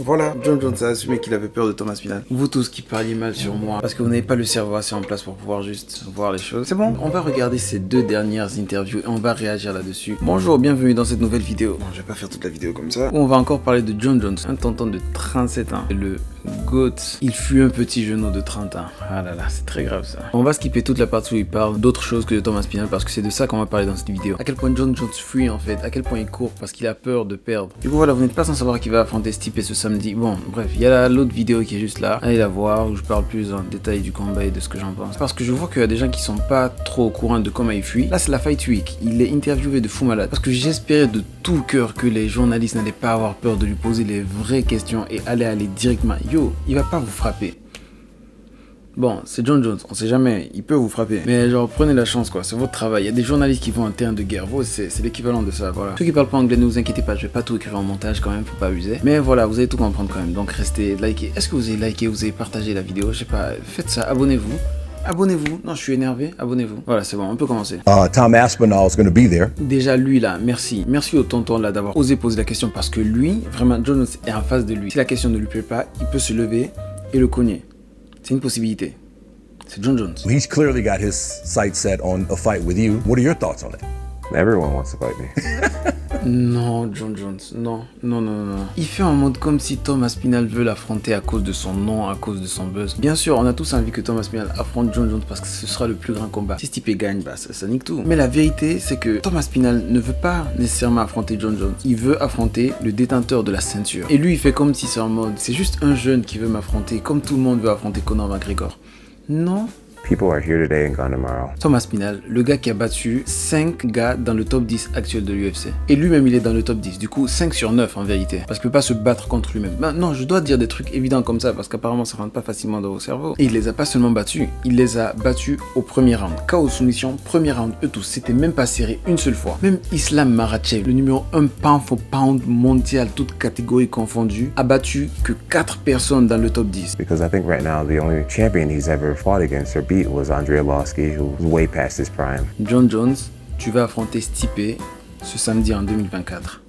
Voilà, Jon Jones a assumé qu'il avait peur de Thomas Pinal. Vous tous qui parliez mal sur moi, parce que vous n'avez pas le cerveau assez en place pour pouvoir juste voir les choses. C'est bon, on va regarder ces deux dernières interviews et on va réagir là-dessus. Bonjour, bienvenue dans cette nouvelle vidéo. Bon, je vais pas faire toute la vidéo comme ça. Où on va encore parler de Jon Jones, un tonton de 37 ans. Le GOAT, il fut un petit genou de 30 ans. Ah là là, c'est très grave ça. On va skipper toute la partie où il parle d'autres choses que de Thomas Pinal parce que c'est de ça qu'on va parler dans cette vidéo. À quel point Jon Jones fuit en fait, à quel point il court parce qu'il a peur de perdre. Du coup voilà, vous n'êtes pas sans savoir qu'il va affronter Stipe ce samedi. Bon, bref, il y a l'autre vidéo qui est juste là. Allez la voir où je parle plus en détail du combat et de ce que j'en pense. Parce que je vois qu'il y a des gens qui sont pas trop au courant de comment il fuit. Là c'est la Fight Week, il est interviewé de fou malade. Parce que j'espérais de tout cœur que les journalistes n'allaient pas avoir peur de lui poser les vraies questions et aller directement. Yo, il va pas vous frapper. Bon, c'est Jon Jones, on sait jamais, il peut vous frapper. Mais genre, prenez la chance quoi, c'est votre travail. Il y a des journalistes qui vont en terrain de guerre, c'est l'équivalent de ça, voilà. Ceux qui parlent pas anglais, ne vous inquiétez pas, je vais pas tout écrire en montage quand même, faut pas abuser. Mais voilà, vous allez tout comprendre quand même, donc restez, likez. Est-ce que vous avez liké, vous avez partagé la vidéo? Je sais pas, faites ça, abonnez-vous. Abonnez-vous, non je suis énervé, abonnez-vous. Voilà c'est bon, on peut commencer. Tom Aspinall is going to be there. Déjà lui là, merci au tonton là d'avoir osé poser la question parce que lui, vraiment Jon Jones est en face de lui. Si la question ne lui plaît pas, il peut se lever et le cogner. C'est une possibilité. C'est Jon Jones. He's clearly got his sights set on a fight with you. What are your thoughts on it? Everyone wants to fight me. Non, Jon Jones, non. Il fait en mode comme si Thomas Pinal veut l'affronter à cause de son nom, à cause de son buzz. Bien sûr, on a tous envie que Thomas Pinal affronte Jon Jones parce que ce sera le plus grand combat. Si Stipe gagne, bah ça nique tout. Mais la vérité, c'est que Thomas Pinal ne veut pas nécessairement affronter Jon Jones. Il veut affronter le détenteur de la ceinture. Et lui, il fait comme si c'est en mode, c'est juste un jeune qui veut m'affronter, comme tout le monde veut affronter Conor McGregor. Non. People are here today and gone tomorrow. Thomas Pinal, le gars qui a battu 5 gars dans le top 10 actuel de l'UFC. Et lui-même, il est dans le top 10. Du coup, 5 sur 9 en vérité. Parce qu'il peut pas se battre contre lui-même. Ben, non, je dois dire des trucs évidents comme ça parce qu'apparemment, ça rentre pas facilement dans vos cerveaux. Et il les a pas seulement battus, il les a battus au premier round. KO soumission, premier round, eux tous. C'était même pas serré une seule fois. Même Islam Makhachev, le numéro 1 pound for pound mondial, toutes catégories confondues, a battu que 4 personnes dans le top 10. Because I think right now, the only champion he's ever fought against or beat was Andrei Arlovski, who was way past his prime. Jon Jones, tu vas affronter Stipe ce samedi en 2024.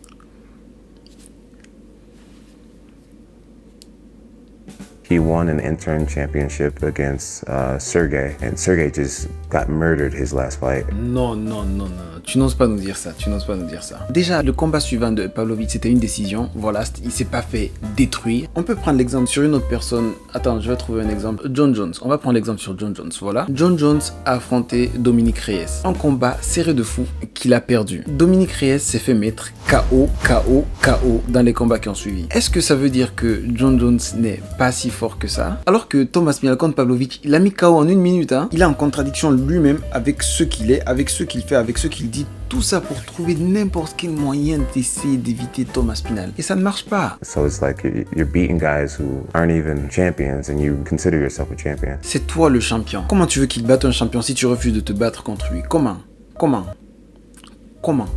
He won an interim championship against Sergey, and Sergey just got murdered his last fight. Non, tu n'oses pas nous dire ça, Déjà, le combat suivant de Pavlovich, c'était une décision, voilà, il s'est pas fait détruire. On peut prendre l'exemple sur une autre personne, attends, je vais trouver un exemple, Jon Jones, on va prendre l'exemple sur Jon Jones, voilà. Jon Jones a affronté Dominic Reyes, un combat serré de fou qu'il a perdu. Dominic Reyes s'est fait mettre KO dans les combats qui ont suivi. Est-ce que ça veut dire que Jon Jones n'est pas si fort que ça? Alors que Thomas Pinal contre Pavlovich, il a mis KO en 1 minute, hein. Il est en contradiction lui-même avec ce qu'il est, avec ce qu'il fait, avec ce qu'il dit. Tout ça pour trouver n'importe quel moyen d'essayer d'éviter Thomas Pinal. Et ça ne marche pas. So it's like you're beating guys who aren't even champions and you consider yourself a champion. C'est toi le champion. Comment tu veux qu'il batte un champion si tu refuses de te battre contre lui? Comment?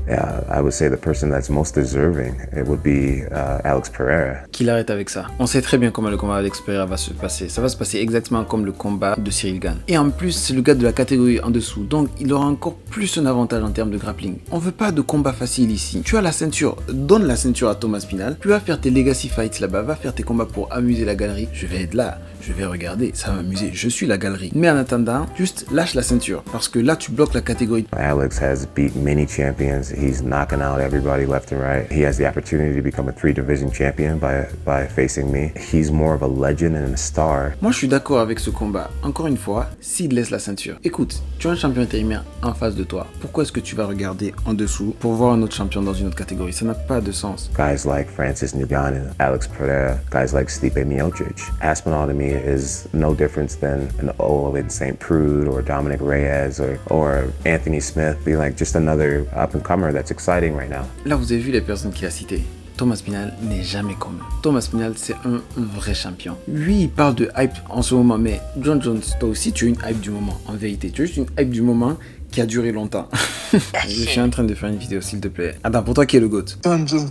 Yeah, I would say the person that's most deserving, it would be Alex Pereira. Qu'il arrête avec ça. On sait très bien comment le combat d'Alex Pereira va se passer. Ça va se passer exactement comme le combat de Cyril Gane. Et en plus, c'est le gars de la catégorie en dessous. Donc, il aura encore plus un avantage en termes de grappling. On veut pas de combat facile ici. Tu as la ceinture. Donne la ceinture à Thomas Pinal. Tu vas faire tes legacy fights là-bas. Va faire tes combats pour amuser la galerie. Je vais être là. Je vais regarder. Ça va m'amuser. Je suis la galerie. Mais en attendant, juste lâche la ceinture. Parce que là, tu bloques la catégorie. Alex has beat many champions. He's knocking out everybody left and right. He has the opportunity to become a 3-division champion by facing me. He's more of a legend and a star. Moi, je suis d'accord avec ce combat. Encore une fois, s'il laisse la ceinture. Écoute, tu as un champion intérimaire en face de toi. Pourquoi est-ce que tu vas regarder en dessous pour voir un autre champion dans une autre catégorie? Ça n'a pas de sens. Guys like Francis Ngannou, Alex Pereira, guys like Stipe Miocic. Aspinall to me is no difference than an Olin St. Prude or Dominic Reyes or Anthony Smith. Being like just another up-and-comer that's exciting right now. Là, vous avez vu les personnes qu'il a citées. Thomas Pinal n'est jamais comme eux. Thomas Pinal, c'est un vrai champion. Lui, il parle de hype en ce moment, mais Jon Jones, toi aussi, tu as une hype du moment, en vérité. Tu as juste une hype du moment qui a duré longtemps. Je suis en train de faire une vidéo, s'il te plaît. Attends, pour toi, qui est le GOAT? Jon Jones,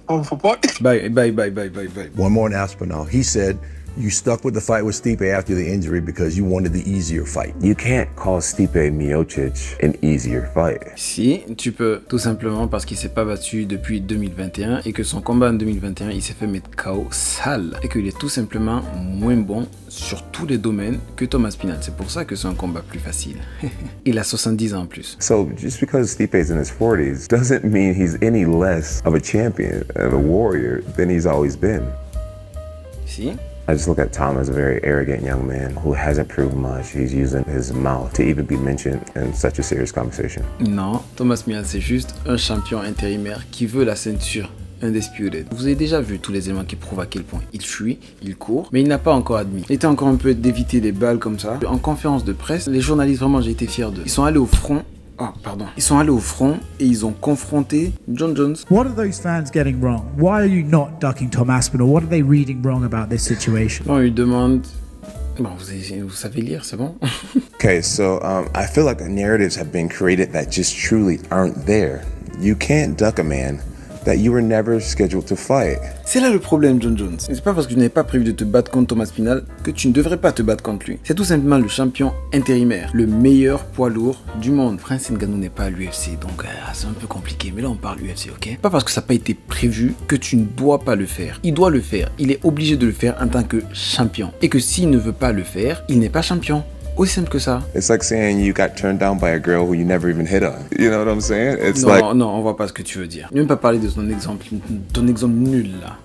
Bye. One more on Aspinall. He said You stuck with the fight with Stipe after the injury because you wanted the easier fight. You can't call Stipe Miocic an easier fight. Si, tu peux, tout simplement parce qu'il s'est pas battu depuis 2021 et que son combat en 2021, il s'est fait mettre KO sale et qu'il est tout simplement moins bon sur tous les domaines que Thomas Spinal. C'est pour ça que c'est un combat plus facile. Il a 70 ans en plus. So just because Stipe's in his 40s doesn't mean he's any less of a champion, of a warrior than he's always been. Si. I just look at Tom as a very arrogant young man who hasn't proved much. He's using his mouth to even be mentioned in such a serious conversation. Non, Thomas Spinal, c'est juste un champion intérimaire qui veut la ceinture undisputed. Vous avez déjà vu tous les éléments qui prouvent à quel point il fuit, il court, mais il n'a pas encore admis. Il était encore un peu d'éviter les balles comme ça. En conférence de presse, les journalistes, vraiment, j'ai été fier d'eux. Ils sont allés au front. Ils sont allés au front et ils ont confronté John Jones. What are those fans getting wrong? Why are you not ducking Tom Aspinall? What are they reading wrong about this situation? On lui demande... Bon, vous savez lire, c'est bon. Okay, so I feel like narratives have been created that just truly aren't there. You can't duck a man that you were never scheduled to fight. C'est là le problème, John Jones. C'est pas parce que tu n'avais pas prévu de te battre contre Thomas Spinal que tu ne devrais pas te battre contre lui. C'est tout simplement le champion intérimaire, le meilleur poids lourd du monde. Francis Ngannou n'est pas à l'UFC, donc c'est un peu compliqué. Mais là, on parle UFC, ok? Pas parce que ça n'a pas été prévu que tu ne dois pas le faire. Il doit le faire. Il est obligé de le faire en tant que champion. Et que s'il ne veut pas le faire, il n'est pas champion. Aussi simple que ça. It's like saying you got turned down by a girl who you never even hit on. You know what I'm saying? It's Non, like non, on voit pas ce que tu veux dire. Même pas parler de ton exemple nul là.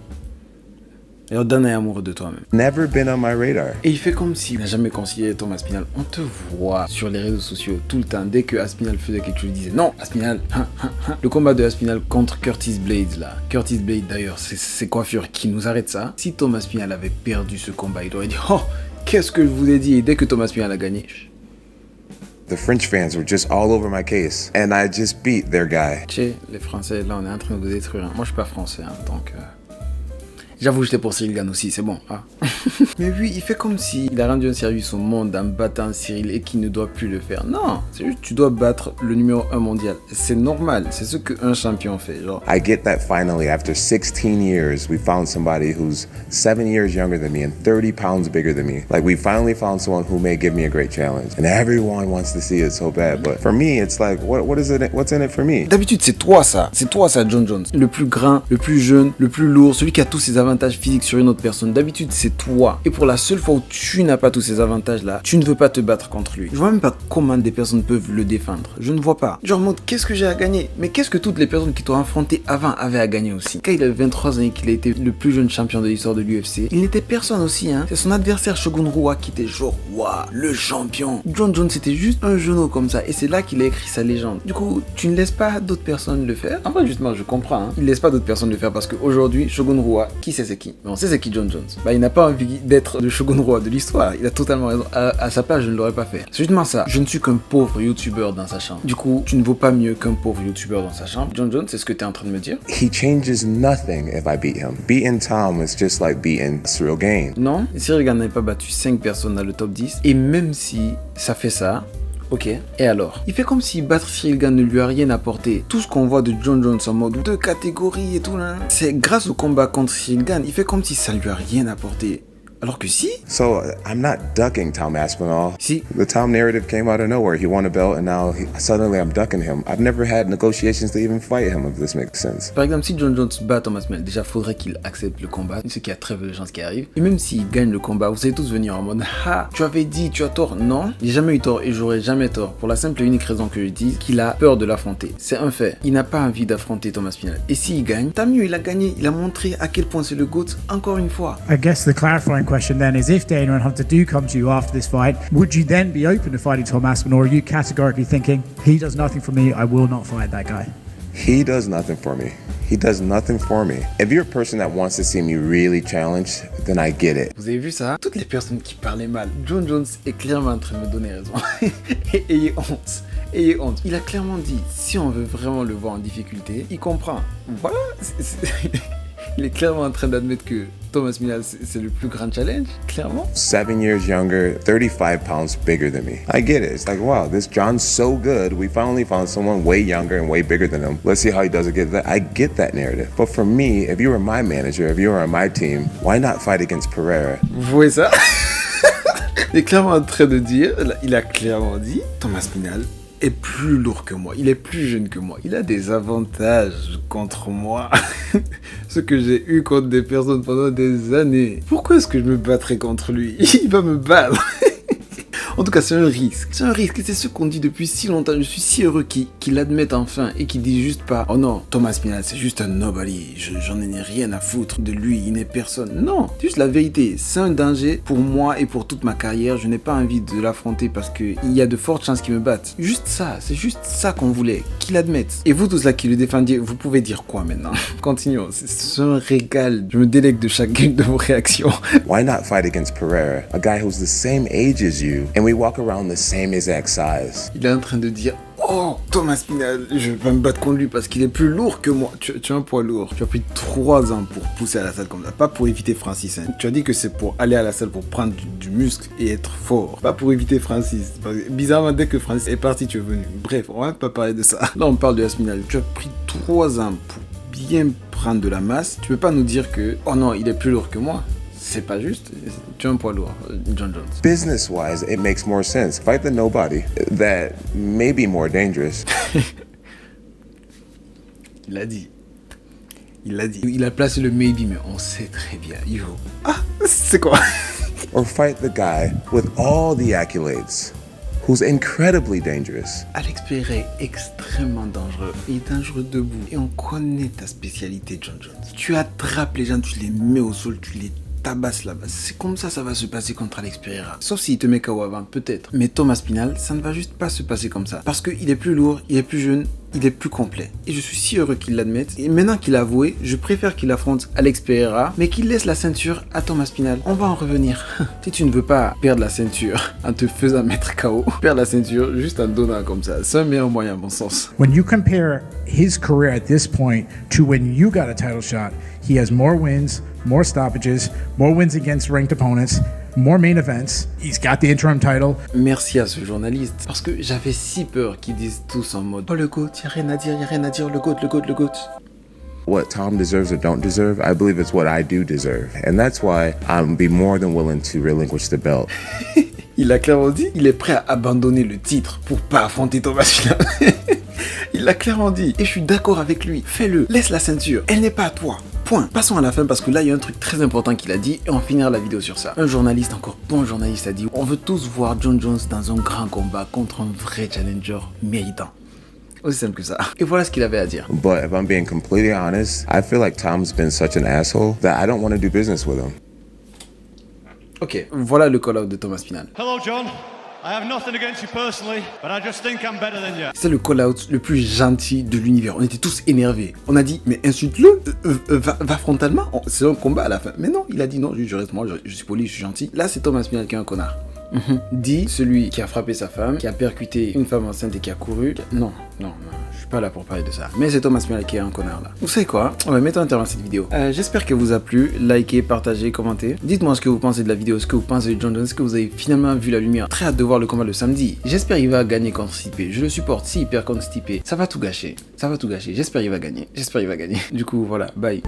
Alors, Dan est amoureux de toi-même. never been on my radar. Et il fait comme s'il n'a jamais considéré Thomas Aspinall. On te voit sur les réseaux sociaux tout le temps. Dès que Aspinall faisait quelque chose, il disait non, Aspinall. Le combat de Aspinall contre Curtis Blades là. Curtis Blades d'ailleurs, c'est ses coiffures qui nous arrêtent ça. Si Thomas Aspinall avait perdu ce combat, il aurait dit oh, qu'est-ce que je vous ai dit? Et dès que Thomas Aspinall a gagné. The French fans were just all over my case, and I just beat their guy. Tché, les Français, là on est en train de vous détruire. Moi je suis pas français, hein, donc... J'avoue, j'étais pour Cyril Gane aussi, c'est bon. Hein. Mais oui, il fait comme si il a rendu un service au monde en battant Cyril et qu'il ne doit plus le faire. Non, c'est juste tu dois battre le numéro 1 mondial. C'est normal, c'est ce qu'un champion fait. Genre. I get that finally, after 16 years, we found somebody who's 7 years younger than me and 30 pounds bigger than me. Like, we finally found someone who may give me a great challenge. And everyone wants to see it so bad. But for me, it's like, what is it? What's in it for me? D'habitude, c'est toi ça, John Jones. Le plus grand, le plus jeune, le plus lourd, celui qui a tous ses avantages physiques sur une autre personne. D'habitude, c'est toi. Et pour la seule fois où tu n'as pas tous ces avantages-là, tu ne veux pas te battre contre lui. Je vois même pas comment des personnes peuvent le défendre. Je ne vois pas. Genre, en mode, qu'est-ce que j'ai à gagner? Mais qu'est-ce que toutes les personnes qui t'ont affronté avant avaient à gagner aussi? Quand il avait 23 ans et qu'il a été le plus jeune champion de l'histoire de l'UFC, il n'était personne aussi, hein. C'est son adversaire Shogun Rua qui était genre, waouh, le champion. John Jones, c'était juste un genou comme ça. Et c'est là qu'il a écrit sa légende. Du coup, tu ne laisses pas d'autres personnes le faire? En fait, justement, je comprends, hein. Il laisse pas d'autres personnes le faire parce qu'aujourd'hui, Shogun Rua, qui c'est qui? Mais on sait c'est qui John Jones. Bah, il n'a pas envie d'être le Shogun Roi de l'histoire. Il a totalement raison. À sa place, je ne l'aurais pas fait. C'est justement ça. Je ne suis qu'un pauvre youtubeur dans sa chambre. Du coup, tu ne vaux pas mieux qu'un pauvre youtubeur dans sa chambre. John Jones, c'est ce que tu es en train de me dire? He changes nothing if I beat him. Beating Tom is just like beating Cyril Gane. Non, Cyril Gane n'avait pas battu 5 personnes dans le top 10. Et même si ça fait ça, ok, et alors? Il fait comme si battre Cyril Gane ne lui a rien apporté. Tout ce qu'on voit de John Jones en mode 2 catégories et tout là, c'est grâce au combat contre Cyril Gane. Il fait comme si ça lui a rien apporté. Alors que si. So I'm not ducking Tom Aspinall. Si. The Tom narrative came out of nowhere. He won a belt and now suddenly I'm ducking him. I've never had negotiations to even fight him, if this makes sense. Par exemple, si John Jones bat Thomas Aspinall, déjà faudrait qu'il accepte le combat, ce qui a très peu de chances qu'il arrive. Et même s'il gagne le combat, vous allez tous venir en mode ah, tu avais dit, tu as tort. Non, j'ai jamais eu tort et j'aurai jamais tort. Pour la simple et unique raison que je dis qu'il a peur de l'affronter. C'est un fait. Il n'a pas envie d'affronter Thomas Aspinall. Et s'il gagne, tant mieux, il a gagné. Il a montré à quel point c'est le GOAT encore une fois. I guess the clarifying question then is if Dana and Hunter do come to you after this fight, would you then be open to fighting Tom Aspinall, or are you categorically thinking, he does nothing for me, I will not fight that guy? He does nothing for me. He does nothing for me. If you're a person that wants to see me really challenged, then I get it. Vous avez vu ça? Toutes les personnes qui parlaient mal, John Jones est clairement en train de me donner raison. Et ayez honte. Ayez honte. Il a clairement dit, si on veut vraiment le voir en difficulté, il comprend. Voilà. Il est clairement en train d'admettre que Thomas Minal, c'est le plus grand challenge, clairement. 7 years younger, 35 pounds bigger than me. I get it. It's like, wow, this John's so good. We finally found someone way younger and way bigger than him. Let's see how he does against that. I get that narrative. But for me, if you were my manager, if you were on my team, why not fight against Pereira? Vous voyez ça? Il est clairement en train de dire, il a clairement dit, Thomas Minal est plus lourd que moi, il est plus jeune que moi, il a des avantages contre moi, ce que j'ai eu contre des personnes pendant des années. Pourquoi est-ce que je me battrais contre lui? Il va me battre. En tout cas, c'est un risque. C'est un risque et c'est ce qu'on dit depuis si longtemps. Je suis si heureux qu'il l'admette enfin et qu'il dit juste pas « Oh non, Thomas Minal, c'est juste un nobody. J'en ai rien à foutre de lui, il n'est personne. » Non, c'est juste la vérité. C'est un danger pour moi et pour toute ma carrière. Je n'ai pas envie de l'affronter parce qu'il y a de fortes chances qu'il me batte. Juste ça, c'est juste ça qu'on voulait, qu'il admette. Et vous tous là qui le défendiez, vous pouvez dire quoi maintenant? Continuons, c'est un régal. Je me délecte de chacune de vos réactions. Why not fight against Pereira, a guy who's the same age as you, and we walk around the same exact size? Il est en train de dire « Oh, Thomas Minal, je vais pas me battre contre lui parce qu'il est plus lourd que moi. » Tu es un poids lourd. Tu as pris 3 ans pour pousser à la salle comme ça. Pas pour éviter Francis. Hein. Tu as dit que c'est pour aller à la salle pour prendre du muscle et être fort. Pas pour éviter Francis. Parce que, bizarrement, dès que Francis est parti, tu es venu. Bref, on va pas parler de ça. Là, on parle de Minal. Tu as pris 3 ans pour bien prendre de la masse. Tu peux pas nous dire que « Oh non, il est plus lourd que moi. » C'est pas juste, tu es un poids lourd, John Jones. Business-wise, it makes more sense. Fight the nobody that may be more dangerous. Il l'a dit. Il l'a dit. Il a placé le maybe, mais on sait très bien. Yo. Ah, c'est quoi? Or fight the guy with all the accolades, who's incredibly dangerous. Alex Pereira est extrêmement dangereux. Il est dangereux debout. Et on connaît ta spécialité, John Jones. Tu attrapes les gens, tu les mets au sol, tu les tabasse là-bas. C'est comme ça va se passer contre Alex Pereira. Sauf s'il te met KO avant, peut-être. Mais Thomas Minal, ça ne va juste pas se passer comme ça. Parce qu'il est plus lourd, il est plus jeune, il est plus complet. Et je suis si heureux qu'il l'admette. Et maintenant qu'il a avoué, je préfère qu'il affronte Alex Pereira, mais qu'il laisse la ceinture à Thomas Minal. On va en revenir. Si tu ne veux pas perdre la ceinture en te faisant mettre KO, perdre la ceinture juste en donnant comme ça. C'est un meilleur moyen à mon sens. When you compare his career at this point to when you got a title shot, he has more wins, more stoppages, more wins against ranked opponents, more main events. He's got the interim title. Merci à ce journaliste, parce que j'avais si peur qu'ils disent tous en mode « Oh le GOAT, y'a rien à dire, le GOAT, le GOAT, le GOAT ». What Tom deserves or don't deserve, I believe it's what I do deserve. And that's why I'll be more than willing to relinquish the belt. Il a clairement dit, il est prêt à abandonner le titre pour pas affronter Thomas Minal. Il l'a clairement dit, et je suis d'accord avec lui. Fais-le, laisse la ceinture, elle n'est pas à toi. Point. Passons à la fin parce que là il y a un truc très important qu'il a dit et on finira la vidéo sur ça. Un journaliste, encore bon journaliste, a dit on veut tous voir John Jones dans un grand combat contre un vrai challenger méritant. Aussi simple que ça. Et voilà ce qu'il avait à dire. But if I'm being completely honest, I feel like Tom's been such an asshole that I don't want to do business with him. Ok, voilà le call-out de Thomas Minal. Hello, John. I have nothing against you personally, but I just think I'm better than you. C'est le call-out le plus gentil de l'univers. On était tous énervés. On a dit, mais insulte-le, va frontalement. C'est un combat à la fin. Mais non, il a dit non, je reste moi, je suis poli, je suis gentil. Là, c'est Thomas Minal qui est un connard. Dit celui qui a frappé sa femme, qui a percuté une femme enceinte et qui a couru. Non, je suis pas là pour parler de ça. Mais c'est Thomas Minal qui est un connard là. Vous savez quoi? On va mettre un terme à cette vidéo. J'espère qu'elle vous a plu. Likez, partagez, commentez. Dites-moi ce que vous pensez de la vidéo, ce que vous pensez de John Jones, est-ce que vous avez finalement vu la lumière. Très hâte de voir le combat le samedi. J'espère qu'il va gagner contre Stipe. Je le supporte. S'il perd contre Stipe, ça va tout gâcher. Ça va tout gâcher. J'espère qu'il va gagner. Du coup, voilà. Bye.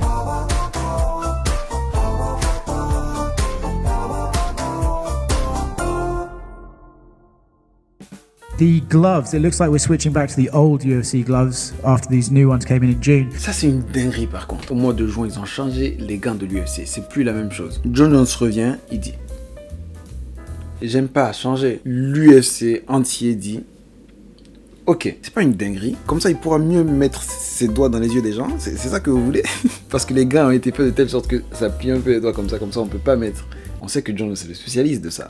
The gloves, it looks like we're switching back to the old UFC gloves after these new ones came in June. Ça c'est une dinguerie par contre. Au mois de juin, ils ont changé les gants de l'UFC. C'est plus la même chose. John Jones revient, il dit j'aime pas changer. L'UFC entier dit ok, c'est pas une dinguerie. Comme ça, il pourra mieux mettre ses doigts dans les yeux des gens. C'est ça que vous voulez? Parce que les gants ont été faits de telle sorte que ça plie un peu les doigts comme ça on peut pas mettre. On sait que John Jones est le spécialiste de ça.